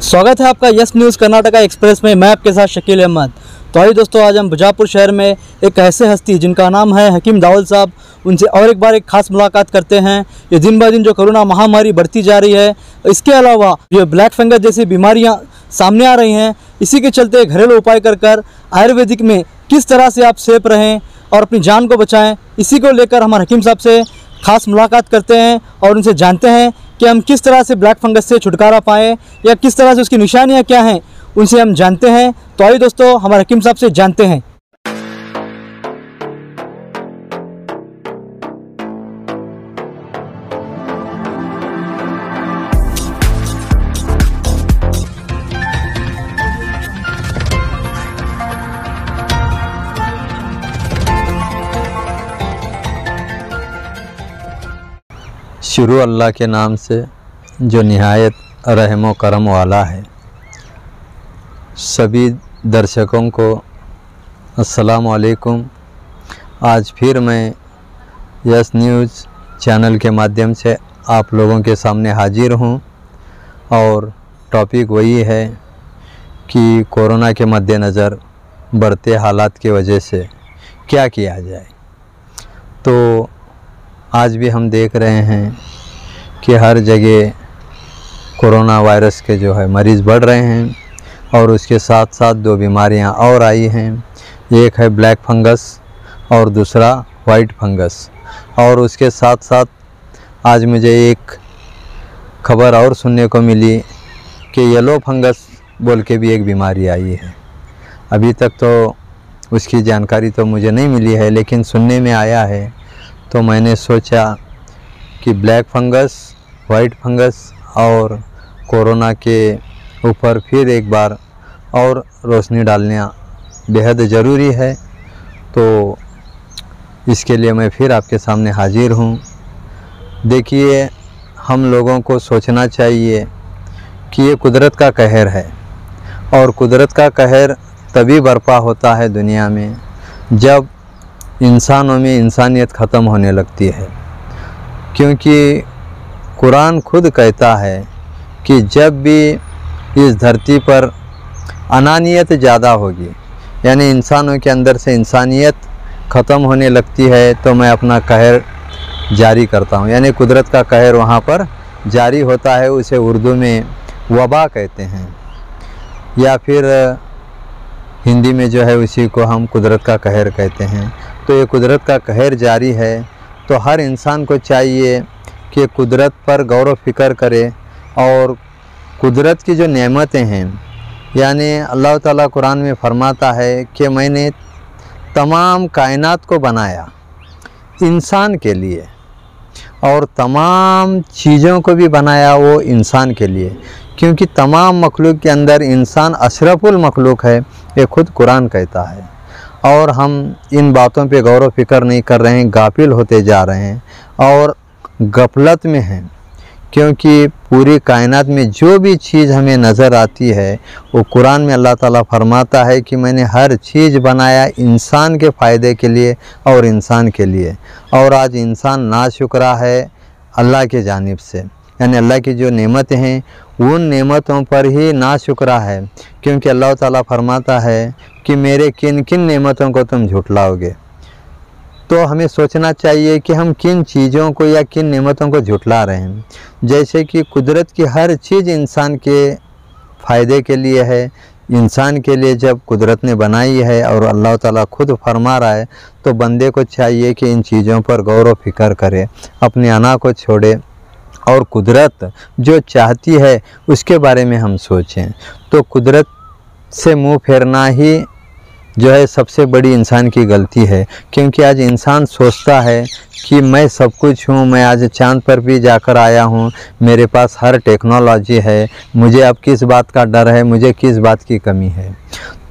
स्वागत है आपका यस न्यूज़ कर्नाटका एक्सप्रेस में। मैं आपके साथ शकील अहमद। तो आइए दोस्तों, आज हम बीजापुर शहर में एक ऐसे हस्ती जिनका नाम है हकीम दावल साहब, उनसे और एक बार एक खास मुलाकात करते हैं। ये दिन ब दिन जो कोरोना महामारी बढ़ती जा रही है, इसके अलावा जो ब्लैक फंगस जैसी बीमारियां सामने आ रही हैं, इसी के चलते घरेलू उपाय कर आयुर्वेदिक में किस तरह से आप सेफ रहें और अपनी जान को बचाएं, इसी को लेकर हमारे हकीम साहब से खास मुलाकात करते हैं और उनसे जानते हैं कि हम किस तरह से ब्लैक फंगस से छुटकारा पाएँ या किस तरह से उसकी निशानियाँ क्या हैं, उनसे हम जानते हैं। तो आइए दोस्तों, हमारे हकीम साहब से जानते हैं। शुरू अल्लाह के नाम से जो निहायत रहम करम वाला है। सभी दर्शकों को अस्सलाम वालेकुम। आज फिर मैं यस न्यूज़ चैनल के माध्यम से आप लोगों के सामने हाजिर हूँ और टॉपिक वही है कि कोरोना के मद्देनज़र बढ़ते हालात की वजह से क्या किया जाए। तो आज भी हम देख रहे हैं कि हर जगह कोरोना वायरस के जो है मरीज़ बढ़ रहे हैं और उसके साथ साथ दो बीमारियां और आई हैं। एक है ब्लैक फंगस और दूसरा वाइट फंगस। और उसके साथ साथ आज मुझे एक खबर और सुनने को मिली कि येलो फंगस बोल के भी एक बीमारी आई है। अभी तक तो उसकी जानकारी तो मुझे नहीं मिली है, लेकिन सुनने में आया है। तो मैंने सोचा कि ब्लैक फंगस, वाइट फंगस और कोरोना के ऊपर फिर एक बार और रोशनी डालना बेहद ज़रूरी है। तो इसके लिए मैं फिर आपके सामने हाजिर हूँ। देखिए, हम लोगों को सोचना चाहिए कि ये कुदरत का कहर है और कुदरत का कहर तभी बर्पा होता है दुनिया में जब इंसानों में इंसानियत ख़त्म होने लगती है। क्योंकि कुरान खुद कहता है कि जब भी इस धरती पर अनानियत ज़्यादा होगी, यानी इंसानों के अंदर से इंसानियत ख़त्म होने लगती है, तो मैं अपना कहर जारी करता हूँ। यानी कुदरत का कहर वहाँ पर जारी होता है। उसे उर्दू में वबा कहते हैं या फिर हिंदी में जो है उसी को हम कुदरत का कहर कहते हैं। तो ये कुदरत का कहर जारी है। तो हर इंसान को चाहिए कि कुदरत पर गौर व फिक्र करे और कुदरत की जो नेमतें हैं, यानी अल्लाह ताला कुरान में फरमाता है कि मैंने तमाम कायनात को बनाया इंसान के लिए और तमाम चीज़ों को भी बनाया वो इंसान के लिए, क्योंकि तमाम मखलूक के अंदर इंसान अशरफुल मखलूक है, ये खुद कुरान कहता है। और हम इन बातों पे गौर व फिक्र नहीं कर रहे हैं, गाफिल होते जा रहे हैं और गफलत में हैं। क्योंकि पूरी कायनात में जो भी चीज़ हमें नज़र आती है वो कुरान में अल्लाह ताला फरमाता है कि मैंने हर चीज़ बनाया इंसान के फ़ायदे के लिए और इंसान के लिए। और आज इंसान नाशुक्रा है अल्लाह के जानिब से, यानी अल्लाह की जो नेमतें हैं उन नेमतों पर ही नाशुक्रा है। क्योंकि अल्लाह ताला फरमाता है कि मेरे किन किन नेमतों को तुम झुटलाओगे। तो हमें सोचना चाहिए कि हम किन चीज़ों को या किन नेमतों को झुटला रहे हैं। जैसे कि कुदरत की हर चीज़ इंसान के फ़ायदे के लिए है। इंसान के लिए जब कुदरत ने बनाई है और अल्लाह ताला खुद फरमा रहा है, तो बंदे को चाहिए कि इन चीज़ों पर गौर व फिक्र करे, अपने अना को छोड़े और कुदरत जो चाहती है उसके बारे में हम सोचें। तो कुदरत से मुंह फेरना ही जो है सबसे बड़ी इंसान की गलती है। क्योंकि आज इंसान सोचता है कि मैं सब कुछ हूँ, मैं आज चांद पर भी जाकर आया हूँ, मेरे पास हर टेक्नोलॉजी है, मुझे अब किस बात का डर है, मुझे किस बात की कमी है।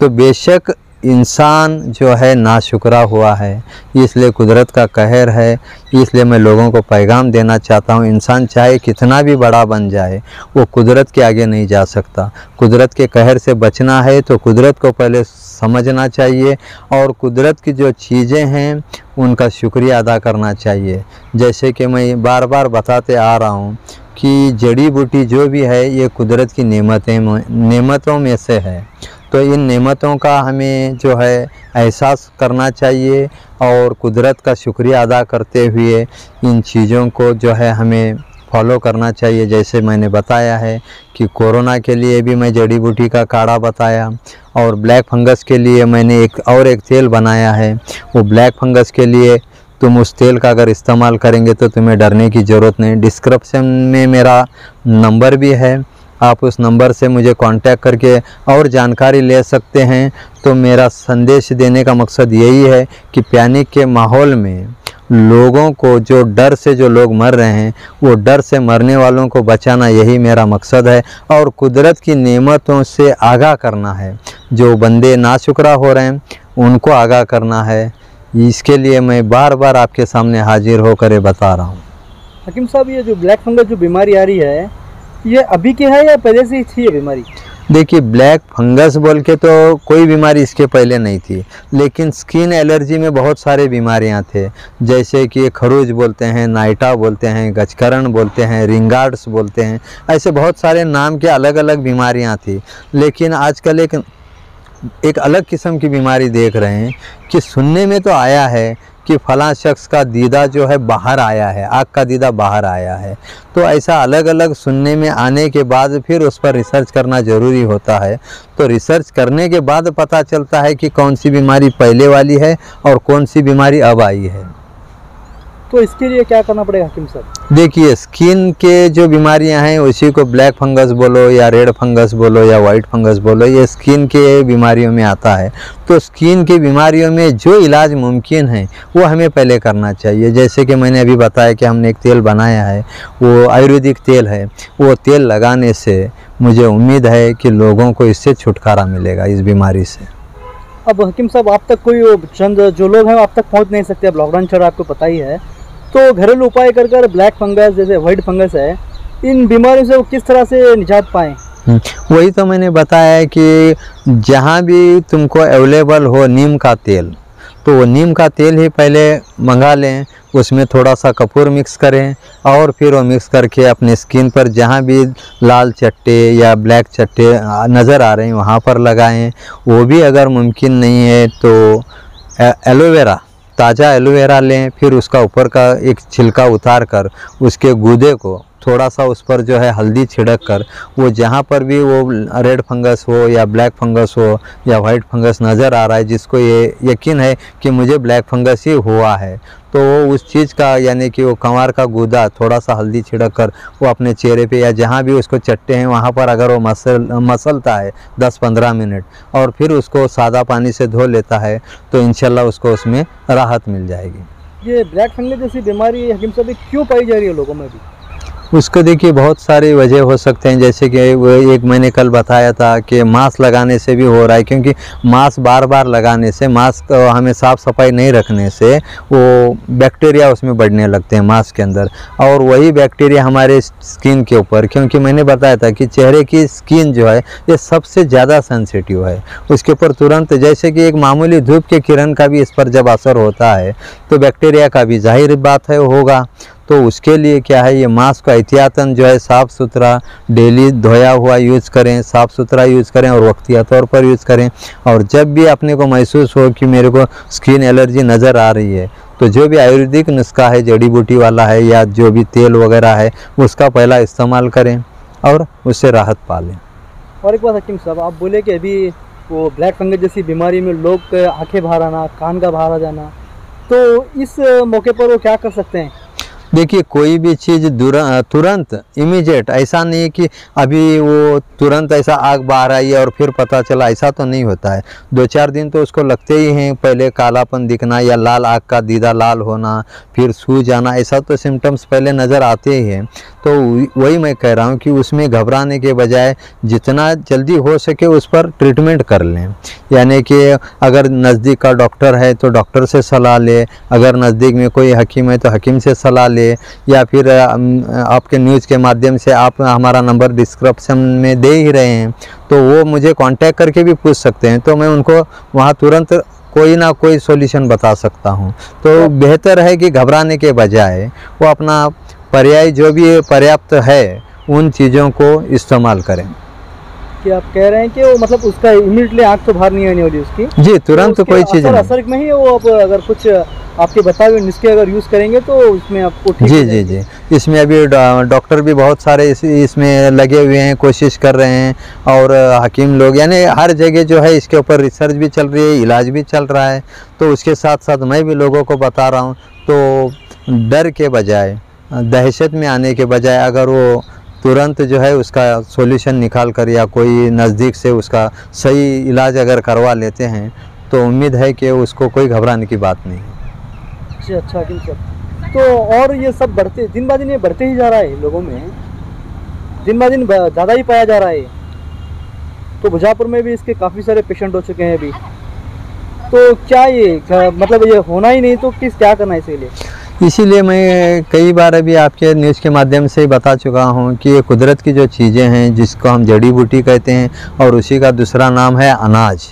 तो बेशक इंसान जो है नाशुक्रा हुआ है, इसलिए कुदरत का कहर है। इसलिए मैं लोगों को पैगाम देना चाहता हूँ, इंसान चाहे कितना भी बड़ा बन जाए वो कुदरत के आगे नहीं जा सकता। कुदरत के कहर से बचना है तो कुदरत को पहले समझना चाहिए और कुदरत की जो चीज़ें हैं उनका शुक्रिया अदा करना चाहिए। जैसे कि मैं बार बार बताते आ रहा हूँ कि जड़ी बूटी जो भी है ये कुदरत की नेमतों में से है। तो इन नेमतों का हमें जो है एहसास करना चाहिए और कुदरत का शुक्रिया अदा करते हुए इन चीज़ों को जो है हमें फॉलो करना चाहिए। जैसे मैंने बताया है कि कोरोना के लिए भी मैं जड़ी बूटी का काढ़ा बताया और ब्लैक फंगस के लिए मैंने एक तेल बनाया है। वो ब्लैक फंगस के लिए तुम उस तेल का अगर इस्तेमाल करेंगे तो तुम्हें डरने की ज़रूरत नहीं। डिस्क्रिप्शन में मेरा नंबर भी है, आप उस नंबर से मुझे कांटेक्ट करके और जानकारी ले सकते हैं। तो मेरा संदेश देने का मकसद यही है कि पैनिक के माहौल में लोगों को, जो डर से जो लोग मर रहे हैं, वो डर से मरने वालों को बचाना, यही मेरा मकसद है। और कुदरत की नेमतों से आगाह करना है, जो बंदे नाशुक्रा हो रहे हैं उनको आगाह करना है। इसके लिए मैं बार बार आपके सामने हाजिर होकर ये बता रहा हूँ। हकीम साहब, ये जो ब्लैक फंगस जो बीमारी आ रही है, ये अभी की है या पहले से ही थी ये बीमारी? देखिए, ब्लैक फंगस बोल के तो कोई बीमारी इसके पहले नहीं थी, लेकिन स्किन एलर्जी में बहुत सारे बीमारियां थे। जैसे कि खरूज बोलते हैं, नाइटा बोलते हैं, गजकरण बोलते हैं, रिंगार्ड्स बोलते हैं, ऐसे बहुत सारे नाम के अलग अलग बीमारियां थी। लेकिन आजकल एक अलग किस्म की बीमारी देख रहे हैं कि सुनने में तो आया है कि फलां शख्स का दीदा जो है बाहर आया है, आँख का दीदा बाहर आया है। तो ऐसा अलग अलग सुनने में आने के बाद फिर उस पर रिसर्च करना ज़रूरी होता है। तो रिसर्च करने के बाद पता चलता है कि कौन सी बीमारी पहले वाली है और कौन सी बीमारी अब आई है। तो इसके लिए क्या करना पड़ेगा हकीम साहब? देखिए, स्किन के जो बीमारियां हैं उसी को ब्लैक फंगस बोलो या रेड फंगस बोलो या वाइट फंगस बोलो, ये स्किन के बीमारियों में आता है। तो स्किन की बीमारियों में जो इलाज मुमकिन है वो हमें पहले करना चाहिए। जैसे कि मैंने अभी बताया कि हमने एक तेल बनाया है, वो आयुर्वेदिक तेल है। वो तेल लगाने से मुझे उम्मीद है कि लोगों को इससे छुटकारा मिलेगा, इस बीमारी से। अब हकीम साहब, आप तक कोई चंद जो लोग हैं आप तक पहुँच नहीं सकते, अब लॉकडाउन चल रहा है, आपको पता ही है। तो घरेलू उपाय कर ब्लैक फंगस जैसे वाइट फंगस है, इन बीमारियों से वो किस तरह से निजात पाएँ? वही तो मैंने बताया है कि जहाँ भी तुमको अवेलेबल हो नीम का तेल, तो वो नीम का तेल ही पहले मंगा लें, उसमें थोड़ा सा कपूर मिक्स करें और फिर वो मिक्स करके अपने स्किन पर जहाँ भी लाल चट्टे या ब्लैक चट्टे नज़र आ रहे हैं वहाँ पर लगाएं। वो भी अगर मुमकिन नहीं है तो एलोवेरा, ताज़ा एलोवेरा लें, फिर उसका ऊपर का एक छिलका उतार कर उसके गूदे को थोड़ा सा उस पर जो है हल्दी छिड़क कर, वो जहाँ पर भी वो रेड फंगस हो या ब्लैक फंगस हो या वाइट फंगस नज़र आ रहा है, जिसको ये यकीन है कि मुझे ब्लैक फंगस ही हुआ है, तो वो उस चीज़ का यानी कि वो कंवार का गूदा थोड़ा सा हल्दी छिड़क कर वो अपने चेहरे पे या जहाँ भी उसको चट्टे हैं वहाँ पर अगर वो मसलता है 10-15 मिनट और फिर उसको सादा पानी से धो लेता है तो इंशाल्लाह उसको उसमें राहत मिल जाएगी। ये ब्लैक फंगस जैसी बीमारी हकीम साहब क्यों पाई जा रही है लोगों में भी? उसको देखिए बहुत सारी वजह हो सकते हैं। जैसे कि वो एक मैंने कल बताया था कि मास्क लगाने से भी हो रहा है, क्योंकि मास्क बार बार लगाने से, मास्क हमें साफ़ सफाई नहीं रखने से वो बैक्टीरिया उसमें बढ़ने लगते हैं मास्क के अंदर, और वही बैक्टीरिया हमारे स्किन के ऊपर, क्योंकि मैंने बताया था कि चेहरे की स्किन जो है ये सबसे ज़्यादा सेंसिटिव है, उसके ऊपर तुरंत जैसे कि एक मामूली धूप के किरण का भी इस पर जब असर होता है तो बैक्टीरिया का भी जाहिर बात है होगा। तो उसके लिए क्या है, ये मास्क को एहतियातन जो है साफ़ सुथरा डेली धोया हुआ यूज़ करें, साफ़ सुथरा यूज़ करें और वक्तिया तौर पर यूज़ करें। और जब भी अपने को महसूस हो कि मेरे को स्किन एलर्जी नज़र आ रही है तो जो भी आयुर्वेदिक नुस्खा है, जड़ी बूटी वाला है या जो भी तेल वगैरह है, उसका पहला इस्तेमाल करें और उससे राहत पा लें। और एक बात हकीम साहब, आप बोले कि अभी वो ब्लैक फंगस जैसी बीमारी में लोग आँखें बाहर आना, कान का बाहर आ जाना, तो इस मौके पर वो क्या कर सकते हैं? देखिए, कोई भी चीज़ तुरंत इमीडिएट ऐसा नहीं है कि अभी वो तुरंत ऐसा आग बाहर आई है और फिर पता चला, ऐसा तो नहीं होता है। 2-4 दिन तो उसको लगते ही हैं, पहले कालापन दिखना या लाल आग का दीदा लाल होना, फिर सूज जाना, ऐसा तो सिम्टम्स पहले नज़र आते ही हैं। तो वही मैं कह रहा हूँ कि उसमें घबराने के बजाय जितना जल्दी हो सके उस पर ट्रीटमेंट कर लें। यानी कि अगर नज़दीक का डॉक्टर है तो डॉक्टर से सलाह ले, अगर नज़दीक में कोई हकीम है तो हकीम से सलाह ले, या फिर आपके न्यूज़ के माध्यम से आप हमारा नंबर डिस्क्रिप्शन में दे ही रहे हैं, तो वो मुझे कांटेक्ट करके भी पूछ सकते हैं, तो मैं उनको वहाँ तुरंत कोई ना कोई सॉल्यूशन बता सकता हूँ। तो बेहतर है कि घबराने के बजाय वो अपना पर्याय जो भी पर्याप्त है उन चीज़ों को इस्तेमाल करें। कि आप कह रहे हैं कि वो मतलब उसका इमीडिएटली आँख तो बाहर नहीं आने वाली उसकी जी, तुरंत तो कोई चीज़ नहीं, असर में ही वो अब अगर कुछ आपके बताए हुए नुस्खे अगर यूज़ करेंगे तो उसमें आपको ठीक जी जी जी। इसमें अभी डॉक्टर भी बहुत सारे इसमें लगे हुए हैं, कोशिश कर रहे हैं, और हकीम लोग, यानी हर जगह जो है इसके ऊपर रिसर्च भी चल रही है, इलाज भी चल रहा है। तो उसके साथ साथ मैं भी लोगों को बता रहा हूँ, तो डर के बजाय, दहशत में आने के बजाय अगर वो तुरंत जो है उसका सॉल्यूशन निकाल कर या कोई नज़दीक से उसका सही इलाज अगर करवा लेते हैं तो उम्मीद है कि उसको कोई घबराने की बात नहीं है। अच्छा हकीम साहब, तो और ये सब बढ़ते दिन ब दिन ये बढ़ते ही जा रहा है, लोगों में दिन ब दिन ज़्यादा ही पाया जा रहा है। तो बीजापुर में भी इसके काफ़ी सारे पेशेंट हो चुके हैं अभी। तो क्या ये मतलब ये होना ही नहीं तो क्या करना है इसके लिए? इसीलिए मैं कई बार अभी आपके न्यूज़ के माध्यम से बता चुका हूँ कि ये कुदरत की जो चीज़ें हैं जिसको हम जड़ी बूटी कहते हैं, और उसी का दूसरा नाम है अनाज,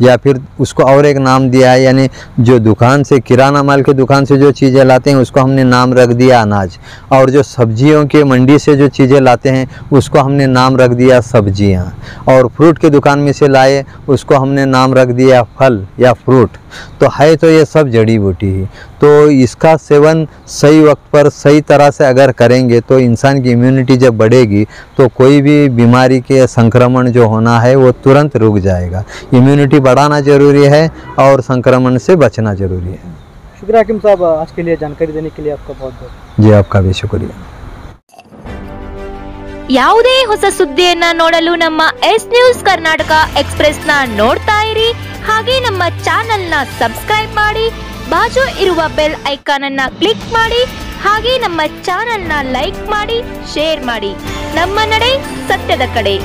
या फिर उसको और एक नाम दिया है, यानी जो दुकान से, किराना माल के दुकान से जो चीज़ें लाते हैं उसको हमने नाम रख दिया अनाज, और जो सब्जियों के मंडी से जो चीज़ें लाते हैं उसको हमने नाम रख दिया सब्जियां, और फ्रूट के दुकान में से लाए उसको हमने नाम रख दिया फल या फ्रूट। तो है तो ये सब जड़ी बूटी ही। तो इसका सेवन सही वक्त पर सही तरह से अगर करेंगे तो इंसान की इम्यूनिटी जब बढ़ेगी तो कोई भी बीमारी के संक्रमण जो होना है वो तुरंत रुक जाएगा। इम्यूनिटी बढ़ाना ज़रूरी है और संक्रमण से बचना ज़रूरी है। शुक्रिया हकीम साहब, आज के लिए जानकारी देने के लिए आपका बहुत बहुत। जी, आपका भी शुक्रिया। ಯಾವುದೇ ಹೊಸ ಸುದ್ದಿಯನ್ನ ನೋಡಲು ನಮ್ಮ ಎಸ್ ನ್ಯೂಸ್ ಕರ್ನಾಟಕ ಎಕ್ಸ್‌ಪ್ರೆಸ್ ನ ನೋಡ್ತಾ ಇರಿ, ಹಾಗೆ ನಮ್ಮ ಚಾನೆಲ್ ನ ಸಬ್ಸ್ಕ್ರೈಬ್ ಮಾಡಿ, ಬಾಜು ಇರುವ ಬೆಲ್ ಐಕಾನ್ ಅನ್ನ ಕ್ಲಿಕ್ ಮಾಡಿ, ಹಾಗೆ ನಮ್ಮ ಚಾನೆಲ್ ನ ಲೈಕ್ ಮಾಡಿ, ಶೇರ್ ಮಾಡಿ. ನಮ್ಮ ನಡೆ ಸತ್ಯದ ಕಡೆ.